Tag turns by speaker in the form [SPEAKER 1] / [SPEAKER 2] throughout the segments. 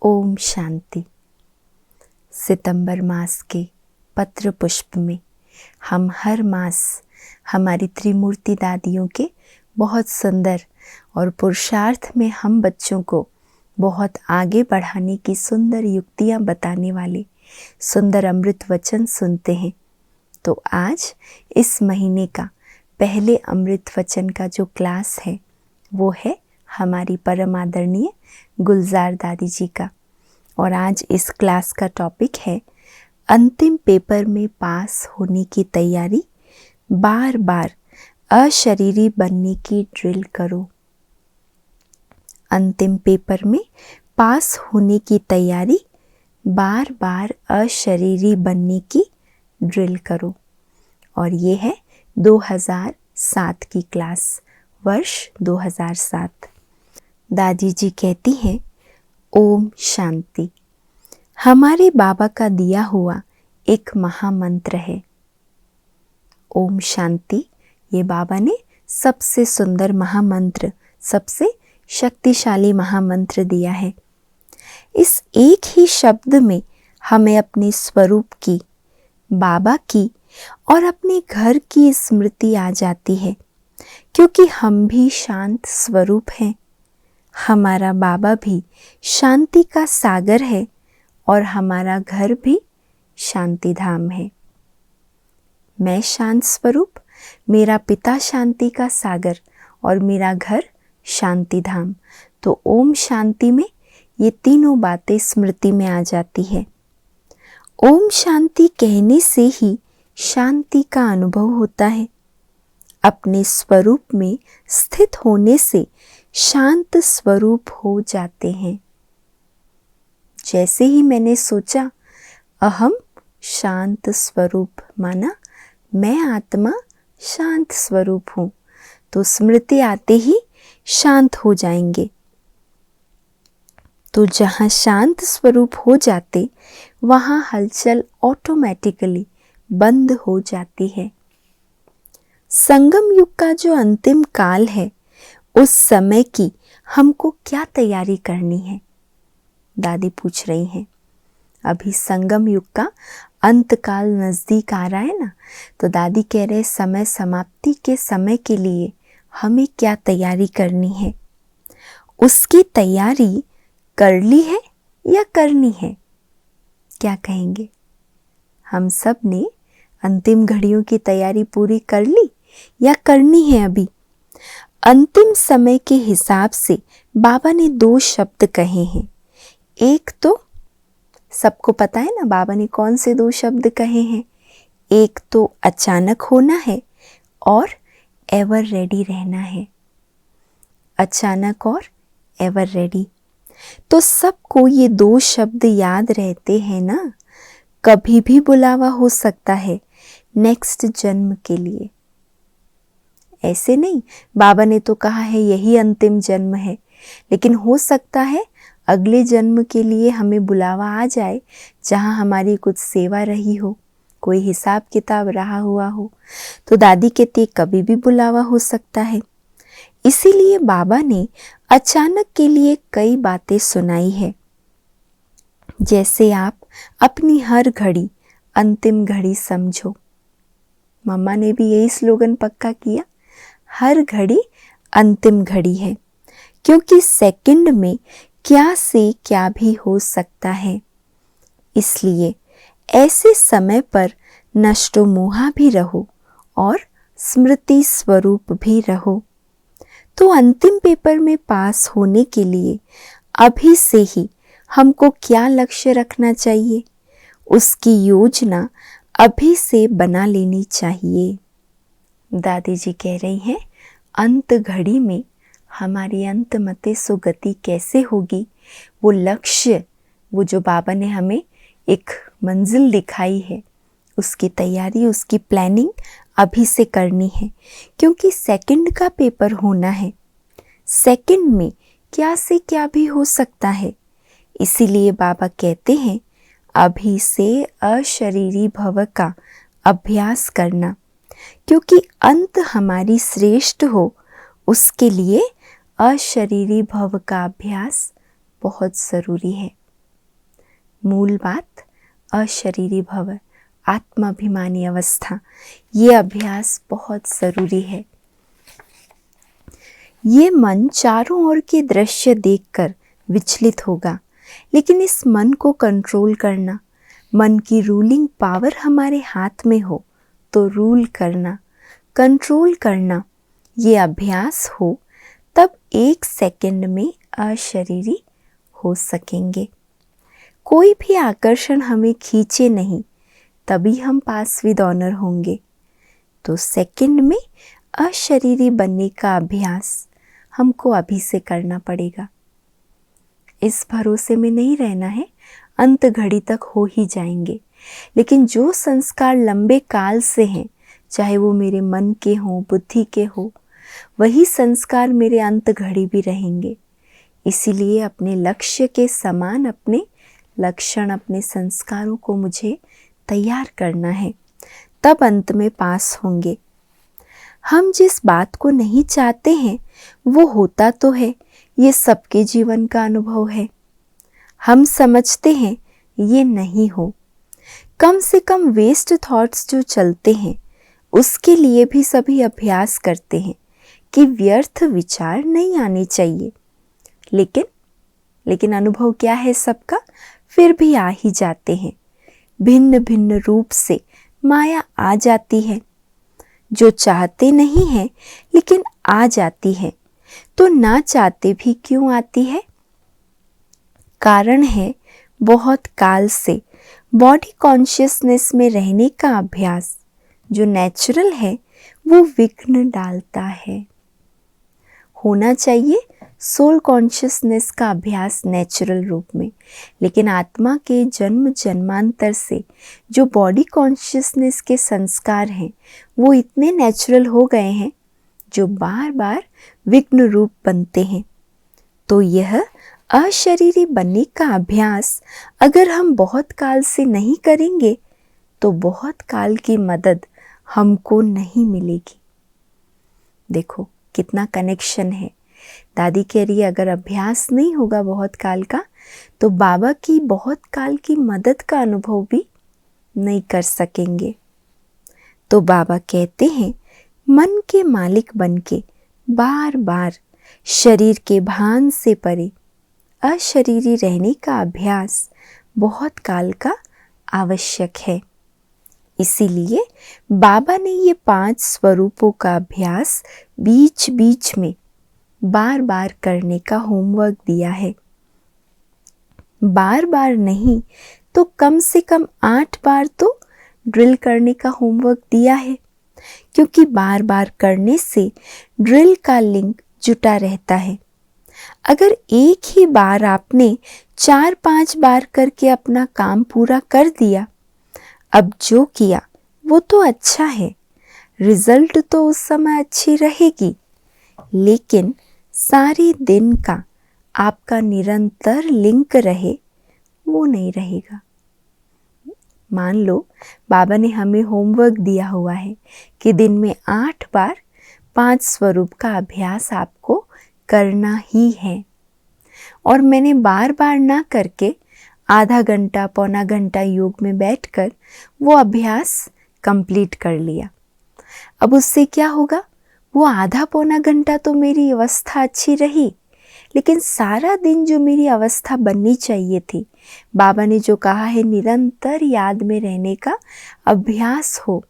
[SPEAKER 1] ओम शांति। सितंबर मास के पत्र पुष्प में हम हर मास हमारी त्रिमूर्ति दादियों के बहुत सुंदर और पुरुषार्थ में हम बच्चों को बहुत आगे बढ़ाने की सुंदर युक्तियां बताने वाले सुंदर अमृत वचन सुनते हैं। तो आज इस महीने का पहले अमृत वचन का जो क्लास है वो है हमारी परम आदरणीय गुलजार दादी जी का। और आज इस क्लास का टॉपिक है अंतिम पेपर में पास होने की तैयारी, बार बार अशरीरी बनने की ड्रिल करो। अंतिम पेपर में पास होने की तैयारी, बार बार अशरीरी बनने की ड्रिल करो। और ये है 2007 की क्लास, वर्ष 2007। दादी जी कहती हैं, ओम शांति हमारे बाबा का दिया हुआ एक महामंत्र है। ओम शांति ये बाबा ने सबसे सुंदर महामंत्र, सबसे शक्तिशाली महामंत्र दिया है। इस एक ही शब्द में हमें अपने स्वरूप की, बाबा की और अपने घर की स्मृति आ जाती है, क्योंकि हम भी शांत स्वरूप हैं। हमारा बाबा भी शांति का सागर है और हमारा घर भी शांति धाम है। मैं शांत स्वरूप, मेरा पिता शांति का सागर और मेरा घर शांति धाम। तो ओम शांति में ये तीनों बातें स्मृति में आ जाती है। ओम शांति कहने से ही शांति का अनुभव होता है। अपने स्वरूप में स्थित होने से शांत स्वरूप हो जाते हैं। जैसे ही मैंने सोचा अहम शांत स्वरूप, माना मैं आत्मा शांत स्वरूप हूँ, तो स्मृति आते ही शांत हो जाएंगे। तो जहाँ शांत स्वरूप हो जाते वहाँ हलचल ऑटोमेटिकली बंद हो जाती है। संगम युग का जो अंतिम काल है, उस समय की हमको क्या तैयारी करनी है? दादी पूछ रही हैं। अभी संगम युग का अंत काल नज़दीक आ रहा है ना, तो दादी कह रहे समय समाप्ति के समय के लिए हमें क्या तैयारी करनी है? उसकी तैयारी कर ली है या करनी है? क्या कहेंगे? हम सब ने अंतिम घड़ियों की तैयारी पूरी कर ली या करनी है अभी? अंतिम समय के हिसाब से बाबा ने 2 शब्द कहे हैं। एक तो सबको पता है ना बाबा ने कौन से 2 शब्द कहे हैं। एक तो अचानक होना है और एवर रेडी रहना है। अचानक और एवर रेडी। तो सबको ये 2 शब्द याद रहते हैं ना। कभी भी बुलावा हो सकता है नेक्स्ट जन्म के लिए। ऐसे नहीं, बाबा ने तो कहा है यही अंतिम जन्म है, लेकिन हो सकता है अगले जन्म के लिए हमें बुलावा आ जाए, जहाँ हमारी कुछ सेवा रही हो, कोई हिसाब किताब रहा हुआ हो। तो दादी कहती कभी भी बुलावा हो सकता है। इसीलिए बाबा ने अचानक के लिए कई बातें सुनाई है। जैसे आप अपनी हर घड़ी अंतिम घड़ी समझो। मम्मा ने भी यही स्लोगन पक्का किया, हर घड़ी अंतिम घड़ी है, क्योंकि सेकंड में क्या से क्या भी हो सकता है। इसलिए ऐसे समय पर नष्टो मोहा भी रहो और स्मृति स्वरूप भी रहो। तो अंतिम पेपर में पास होने के लिए अभी से ही हमको क्या लक्ष्य रखना चाहिए, उसकी योजना अभी से बना लेनी चाहिए। दादी जी कह रही हैं, अंत घड़ी में हमारी अंत मते सुगति कैसे होगी, वो लक्ष्य, वो जो बाबा ने हमें एक मंजिल दिखाई है, उसकी तैयारी, उसकी प्लानिंग अभी से करनी है। क्योंकि सेकंड का पेपर होना है। सेकंड में क्या से क्या भी हो सकता है। इसीलिए बाबा कहते हैं अभी से अशरीरी भव का अभ्यास करना, क्योंकि अंत हमारी श्रेष्ठ हो, उसके लिए अशरीरी भव का अभ्यास बहुत ज़रूरी है। मूल बात अशरीरी भव, आत्माभिमानी अवस्था, ये अभ्यास बहुत ज़रूरी है। ये मन चारों ओर के दृश्य देखकर विचलित होगा, लेकिन इस मन को कंट्रोल करना, मन की रूलिंग पावर हमारे हाथ में हो तो रूल करना, कंट्रोल करना, ये अभ्यास हो तब 1 सेकंड में अशरीरी हो सकेंगे। कोई भी आकर्षण हमें खींचे नहीं, तभी हम पास विद ऑनर होंगे। तो सेकंड में अशरीरी बनने का अभ्यास हमको अभी से करना पड़ेगा। इस भरोसे में नहीं रहना है अंत घड़ी तक हो ही जाएंगे, लेकिन जो संस्कार लंबे काल से हैं, चाहे वो मेरे मन के हों, बुद्धि के हो, वही संस्कार मेरे अंत घड़ी भी रहेंगे। इसीलिए अपने लक्ष्य के समान अपने लक्षण, अपने संस्कारों को मुझे तैयार करना है, तब अंत में पास होंगे। हम जिस बात को नहीं चाहते हैं वो होता तो है, ये सबके जीवन का अनुभव है। हम समझते हैं ये नहीं हो। कम से कम वेस्ट थॉट्स जो चलते हैं उसके लिए भी सभी अभ्यास करते हैं कि व्यर्थ विचार नहीं आने चाहिए, लेकिन अनुभव क्या है सबका, फिर भी आ ही जाते हैं। भिन्न भिन्न रूप से माया आ जाती है, जो चाहते नहीं हैं लेकिन आ जाती है। तो ना चाहते भी क्यों आती है? कारण है बहुत काल से बॉडी कॉन्शियसनेस में रहने का अभ्यास जो नेचुरल है वो विघ्न डालता है। होना चाहिए सोल कॉन्शियसनेस का अभ्यास नेचुरल रूप में, लेकिन आत्मा के जन्म जन्मांतर से जो बॉडी कॉन्शियसनेस के संस्कार हैं वो इतने नेचुरल हो गए हैं जो बार बार विघ्न रूप बनते हैं। तो यह अशरीरी बनने का अभ्यास अगर हम बहुत काल से नहीं करेंगे तो बहुत काल की मदद हमको नहीं मिलेगी। देखो कितना कनेक्शन है। दादी कह रही है अगर अभ्यास नहीं होगा बहुत काल का तो बाबा की बहुत काल की मदद का अनुभव भी नहीं कर सकेंगे। तो बाबा कहते हैं मन के मालिक बनके बार बार शरीर के भान से परे अशरीरी रहने का अभ्यास बहुत काल का आवश्यक है। इसीलिए बाबा ने ये 5 स्वरूपों का अभ्यास बीच बीच में बार बार करने का होमवर्क दिया है। बार बार नहीं तो कम से कम 8 बार तो ड्रिल करने का होमवर्क दिया है, क्योंकि बार बार करने से ड्रिल का लिंक जुटा रहता है। अगर एक ही बार आपने 4-5 बार करके अपना काम पूरा कर दिया, अब जो किया वो तो अच्छा है, रिजल्ट तो उस समय अच्छी रहेगी, लेकिन सारे दिन का आपका निरंतर लिंक रहे वो नहीं रहेगा। मान लो बाबा ने हमें होमवर्क दिया हुआ है कि दिन में 8 बार 5 स्वरूप का अभ्यास आपको करना ही है, और मैंने बार बार ना करके आधा घंटा पौना घंटा योग में बैठकर वो अभ्यास कंप्लीट कर लिया। अब उससे क्या होगा, वो आधा पौना घंटा तो मेरी अवस्था अच्छी रही, लेकिन सारा दिन जो मेरी अवस्था बननी चाहिए थी, बाबा ने जो कहा है निरंतर याद में रहने का अभ्यास हो,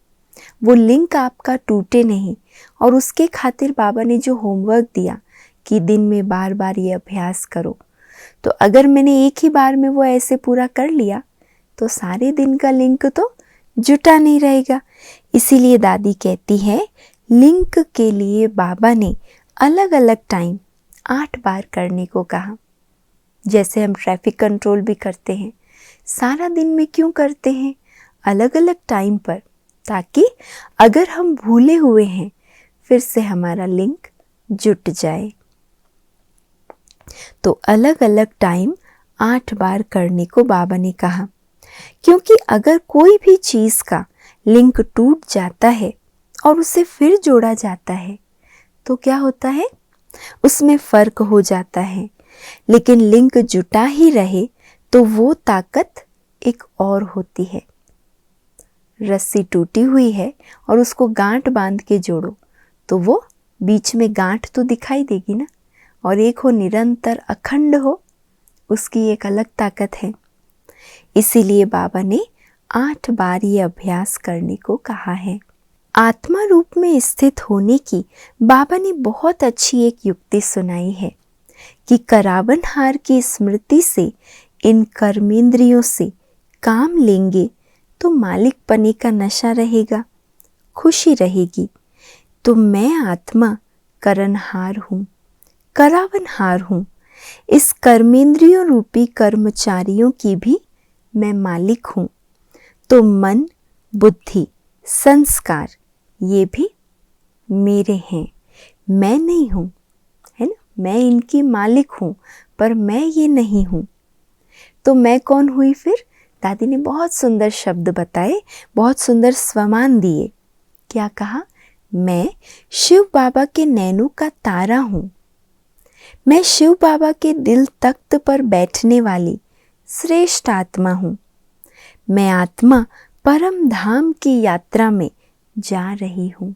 [SPEAKER 1] वो लिंक आपका टूटे नहीं। और उसके खातिर बाबा ने जो होमवर्क दिया कि दिन में बार बार ये अभ्यास करो, तो अगर मैंने एक ही बार में वो ऐसे पूरा कर लिया तो सारे दिन का लिंक तो जुटा नहीं रहेगा। इसीलिए दादी कहती है लिंक के लिए बाबा ने अलग अलग टाइम 8 बार करने को कहा। जैसे हम ट्रैफिक कंट्रोल भी करते हैं, सारा दिन में क्यों करते हैं, अलग अलग टाइम पर, ताकि अगर हम भूले हुए हैं फिर से हमारा लिंक जुट जाए। तो अलग अलग टाइम 8 बार करने को बाबा ने कहा, क्योंकि अगर कोई भी चीज़ का लिंक टूट जाता है और उसे फिर जोड़ा जाता है तो क्या होता है, उसमें फ़र्क हो जाता है। लेकिन लिंक जुटा ही रहे तो वो ताकत एक और होती है। रस्सी टूटी हुई है और उसको गांठ बांध के जोड़ो तो वो बीच में गांठ तो दिखाई देगी ना, और एक हो निरंतर अखंड हो, उसकी एक अलग ताकत है। इसीलिए बाबा ने 8 बार ये अभ्यास करने को कहा है। आत्मा रूप में स्थित होने की बाबा ने बहुत अच्छी एक युक्ति सुनाई है कि करावनहार की स्मृति से इन कर्मेंद्रियों से काम लेंगे तो मालिक पने का नशा रहेगा, खुशी रहेगी। तो मैं आत्मा करनहार हूँ, करावनहार हूँ। इस कर्मेंद्रियों रूपी कर्मचारियों की भी मैं मालिक हूँ। तो मन, बुद्धि, संस्कार ये भी मेरे हैं, मैं नहीं हूँ, है ना। मैं इनकी मालिक हूँ पर मैं ये नहीं हूँ। तो मैं कौन हुई फिर? दादी ने बहुत सुंदर शब्द बताए, बहुत सुंदर स्वमान दिए। क्या कहा? मैं शिव बाबा के नैनों का तारा हूँ। मैं शिव बाबा के दिल तख्त पर बैठने वाली श्रेष्ठ आत्मा हूँ। मैं आत्मा परम धाम की यात्रा में जा रही हूँ।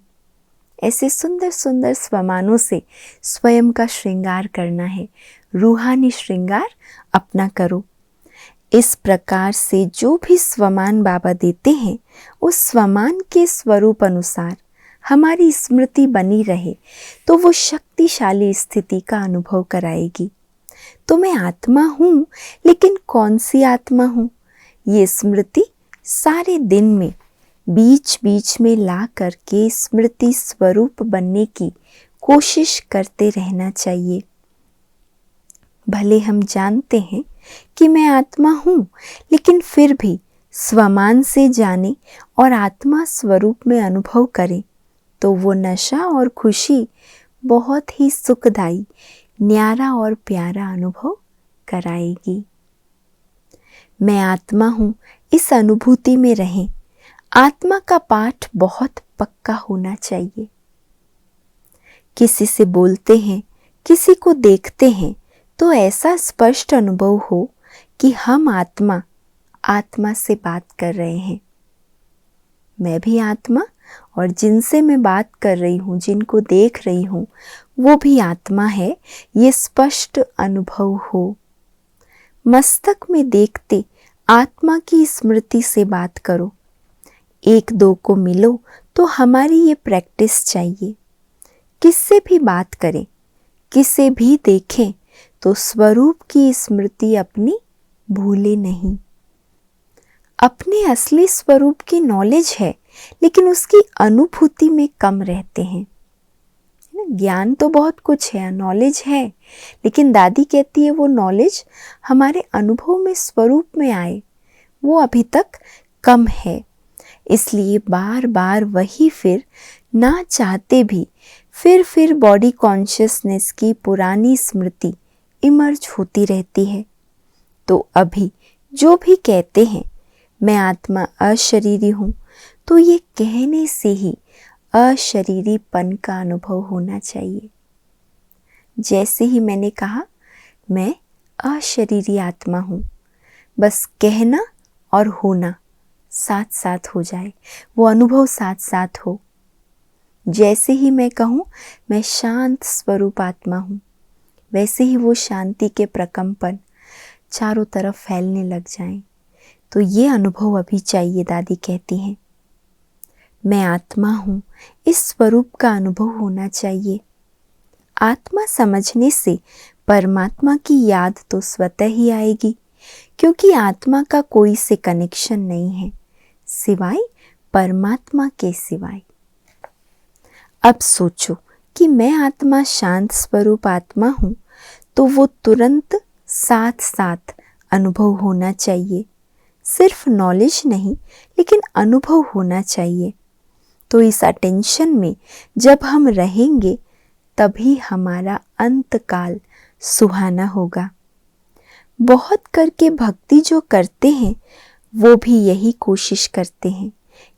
[SPEAKER 1] ऐसे सुंदर सुंदर स्वमानों से स्वयं का श्रृंगार करना है, रूहानी श्रृंगार अपना करो। इस प्रकार से जो भी स्वमान बाबा देते हैं, उस स्वमान के स्वरूप अनुसार हमारी स्मृति बनी रहे तो वो शक्तिशाली स्थिति का अनुभव कराएगी। तो मैं आत्मा हूँ, लेकिन कौन सी आत्मा हूँ? ये स्मृति सारे दिन में बीच बीच में ला करके स्मृति स्वरूप बनने की कोशिश करते रहना चाहिए। भले हम जानते हैं कि मैं आत्मा हूँ, लेकिन फिर भी स्वमान से जाने और आत्मा स्वरूप में अनुभव करें तो वो नशा और खुशी बहुत ही सुखदायी, न्यारा और प्यारा अनुभव कराएगी। मैं आत्मा हूँ, इस अनुभूति में रहें। आत्मा का पाठ बहुत पक्का होना चाहिए। किसी से बोलते हैं, किसी को देखते हैं तो ऐसा स्पष्ट अनुभव हो कि हम आत्मा से बात कर रहे हैं। मैं भी आत्मा, और जिनसे मैं बात कर रही हूँ, जिनको देख रही हूँ, वो भी आत्मा है, ये स्पष्ट अनुभव हो। मस्तक में देखते आत्मा की स्मृति से बात करो। एक दो को मिलो तो हमारी ये प्रैक्टिस चाहिए। किससे भी बात करें, किसे भी देखें तो स्वरूप की स्मृति अपनी भूले नहीं। अपने असली स्वरूप की नॉलेज है, लेकिन उसकी अनुभूति में कम रहते हैं। ज्ञान तो बहुत कुछ है, नॉलेज है, लेकिन दादी कहती है वो नॉलेज हमारे अनुभव में, स्वरूप में आए, वो अभी तक कम है। इसलिए बार बार वही फिर ना चाहते भी फिर बॉडी कॉन्शियसनेस की पुरानी स्मृति इमर्ज होती रहती है। तो अभी जो भी कहते हैं मैं आत्मा अशरीरी हूँ, तो ये कहने से ही अशरीरीपन का अनुभव होना चाहिए। जैसे ही मैंने कहा मैं अशरीरी आत्मा हूँ, बस कहना और होना साथ साथ हो जाए, वो अनुभव साथ साथ हो। जैसे ही मैं कहूँ मैं शांत स्वरूप आत्मा हूँ, वैसे ही वो शांति के प्रकंपन चारों तरफ फैलने लग जाएं। तो ये अनुभव अभी चाहिए। दादी कहती हैं मैं आत्मा हूँ, इस स्वरूप का अनुभव होना चाहिए। आत्मा समझने से परमात्मा की याद तो स्वतः ही आएगी, क्योंकि आत्मा का कोई से कनेक्शन नहीं है सिवाय परमात्मा के सिवाय। अब सोचो कि मैं आत्मा शांत स्वरूप आत्मा हूँ, तो वो तुरंत साथ साथ अनुभव होना चाहिए। सिर्फ नॉलेज नहीं, लेकिन अनुभव होना चाहिए। तो इस अटेंशन में जब हम रहेंगे तभी हमारा अंतकाल सुहाना होगा। बहुत करके भक्ति जो करते हैं वो भी यही कोशिश करते हैं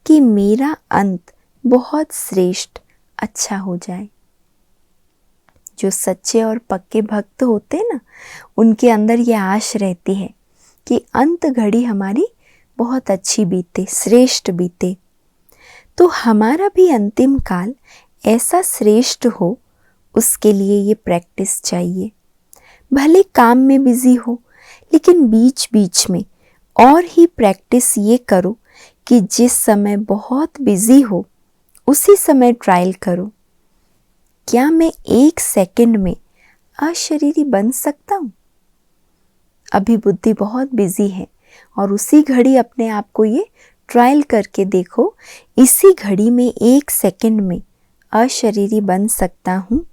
[SPEAKER 1] कि मेरा अंत बहुत श्रेष्ठ अच्छा हो जाए। जो सच्चे और पक्के भक्त होते हैं ना, उनके अंदर ये आश रहती है कि अंत घड़ी हमारी बहुत अच्छी बीते, श्रेष्ठ बीते। तो हमारा भी अंतिम काल ऐसा श्रेष्ठ हो, उसके लिए ये प्रैक्टिस चाहिए। भले काम में बिजी हो, लेकिन बीच बीच में और ही प्रैक्टिस ये करो कि जिस समय बहुत बिजी हो उसी समय ट्रायल करो, क्या मैं 1 सेकंड में अशरीरी बन सकता हूँ? अभी बुद्धि बहुत बिजी है और उसी घड़ी अपने आप को ये ट्रायल करके देखो, इसी घड़ी में 1 सेकंड में अशरीरी बन सकता हूँ।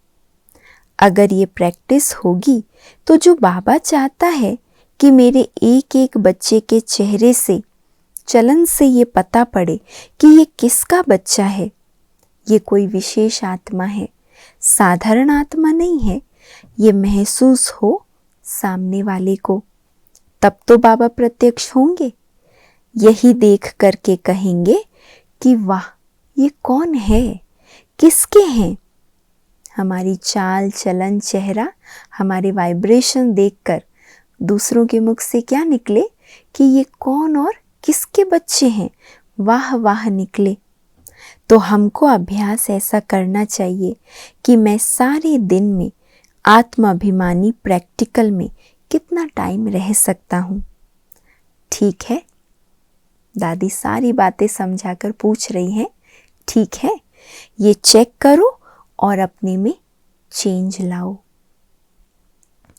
[SPEAKER 1] अगर ये प्रैक्टिस होगी तो जो बाबा चाहता है कि मेरे एक एक बच्चे के चेहरे से, चलन से ये पता पड़े कि ये किसका बच्चा है, ये कोई विशेष आत्मा है, साधारण आत्मा नहीं है, ये महसूस हो सामने वाले को, तब तो बाबा प्रत्यक्ष होंगे। यही देख करके कहेंगे कि वाह, ये कौन है, किसके हैं। हमारी चाल चलन, चेहरा, हमारे वाइब्रेशन देखकर दूसरों के मुख से क्या निकले कि ये कौन और किसके बच्चे हैं, वाह वाह निकले। तो हमको अभ्यास ऐसा करना चाहिए कि मैं सारे दिन में आत्माभिमानी प्रैक्टिकल में कितना टाइम रह सकता हूँ। ठीक है, दादी सारी बातें समझाकर पूछ रही हैं, ठीक है, ये चेक करो और अपने में चेंज लाओ।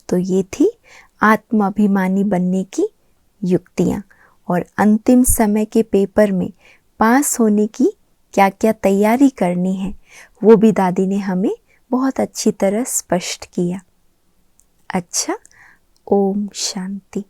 [SPEAKER 1] तो ये थी आत्माभिमानी बनने की युक्तियाँ, और अंतिम समय के पेपर में पास होने की क्या क्या तैयारी करनी है वो भी दादी ने हमें बहुत अच्छी तरह स्पष्ट किया। अच्छा, ओम शांति।